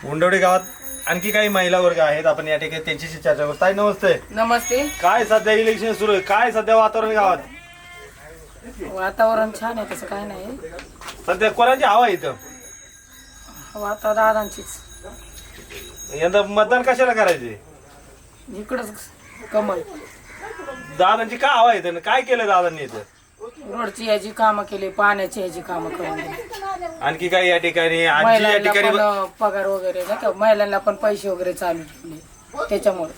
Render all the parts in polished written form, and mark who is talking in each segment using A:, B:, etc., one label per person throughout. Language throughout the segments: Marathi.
A: उंडवडी गावात आणखी काही महिला वर्ग आहेत, आपण या ठिकाणी त्यांच्याशी चर्चा करू. ताई नमस्ते.
B: नमस्ते.
A: काय सध्या इलेक्शन सुरू आहे, काय सध्या वातावरण गावात?
B: वातावरण छान आहे, तसं काय नाही.
A: सध्या कोणाची हवा आहे इथं?
B: आता दादांचीच.
A: यंदा मतदान कशाला करायचे?
B: इकडंच कमल.
A: दादांची का हवा आहे इथं? काय केलं दादांनी इथं?
B: रोडची याची कामं केली, पाण्याची याची कामं करून दिली.
A: आणखी काही या ठिकाणी आजी या
B: महिलांना
A: ठिकाणी
B: पण पगार वगैरे नाही का, महिलांना पण पैसे वगैरे चालू केले. त्याच्यामुळे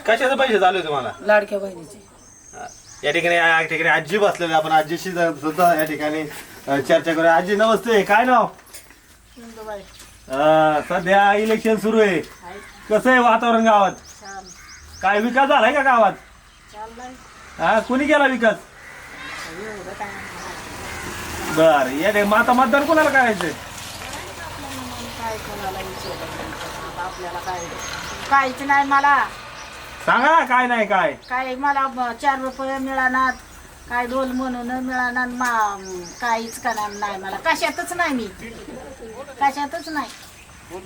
A: कशाचे पैसे चालू आहे तुम्हाला?
B: लाडक्या बहिणीचे.
A: या ठिकाणी आजी बसलेले, आपण आजीशी सुद्धा या ठिकाणी चर्चा करूया. आजी नमस्ते. काय नाव? सध्या इलेक्शन सुरू आहे, कसं आहे वातावरण गावात? काय विकास झालाय का गावात? हा, कुणी केला विकास? बर, या आता मतदान कोणाला करायचंय?
C: काहीच नाही मला.
A: सांगा काय नाही काय.
C: काय मला 4 रुपये मिळानात, काय डोल म्हणून मिळाना, काहीच करणार नाही मला. कशातच नाही, मी कशातच नाही.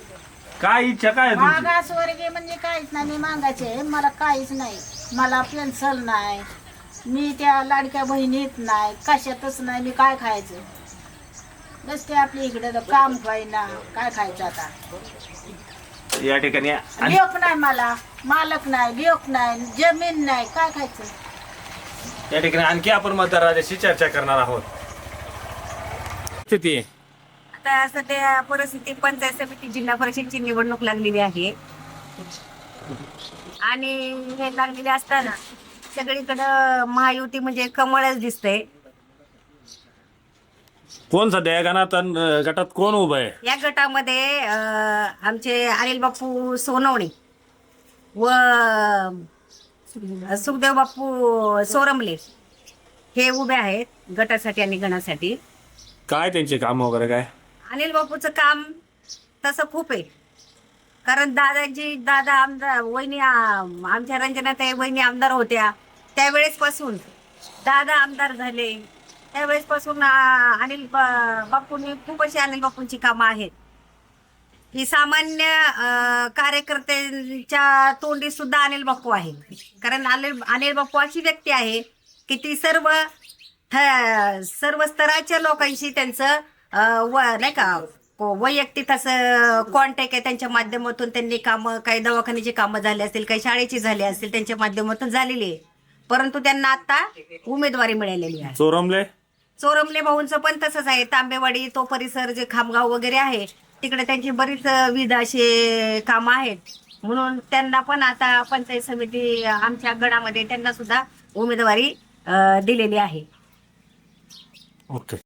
A: काय इच्छा काय आहे तुमची?
C: मागासवर्गीय म्हणजे काहीच नाही. मी मागायचे, मला काहीच नाही. मला पेन्शन नाही, मी त्या लाडक्या बहिणीत नाही, कशातच नाही. मी काय खायचं? नसते आपल्या इकडे तर काम ना, काय खायचं आता?
A: या ठिकाणी
C: लेख नाही मला, मालक नाही, लेख नाही, जमीन नाही, काय खायचं?
A: या ठिकाणी आणखी आपण मतदाराशी चर्चा करणार आहोत. स्थिती
D: आता सध्या परिस्थिती पंचायत समिती जिल्हा परिषदची निवडणूक लागलेली आहे आणि हे लागलेले असताना सगळीकडं महायुती म्हणजे कमळच दिसतंय.
A: कोण सध्या या गटात कोण उभं आहे?
D: या गटामध्ये आमचे अनिल बापू सोनवणे व सुखदेव बापू सोरमले हे उभे आहेत गटासाठी आणि गणासाठी.
A: काय त्यांचे काम वगैरे काय?
D: अनिल बापूचं काम तसं खूप आहे, कारण दादा आमदार वहिनी आमच्या रंजनाताई वहिनी आमदार होत्या त्यावेळेसपासून दादा आमदार झाले, त्यावेळेसपासून अनिल बापूंनी खूप अशी अनिल बापूंची कामं आहेत ही सामान्य कार्यकर्त्यांच्या तोंडी सुद्धा अनिल बापू आहे. कारण अनिल बापू अशी व्यक्ती आहे की ती सर्व स्तराच्या लोकांशी त्यांचं नाही का वैयक्तिक असं कॉन्टॅक्ट आहे. त्यांच्या माध्यमातून त्यांनी कामं, काही दवाखान्याची कामं झाली असतील, काही शाळेची झाली असतील, त्यांच्या माध्यमातून झालेली आहे. परंतु त्यांना आता उमेदवारी मिळालेली आहे. चोरमले भाऊंचं पण तसंच आहे. तांबेवाडी तो परिसर जे खामगाव वगैरे आहे तिकडे त्यांची बरीच विविध असे कामं आहेत, म्हणून त्यांना पण आता पंचायत समिती आमच्या गडामध्ये त्यांना सुद्धा उमेदवारी दिलेली आहे.
A: ओके.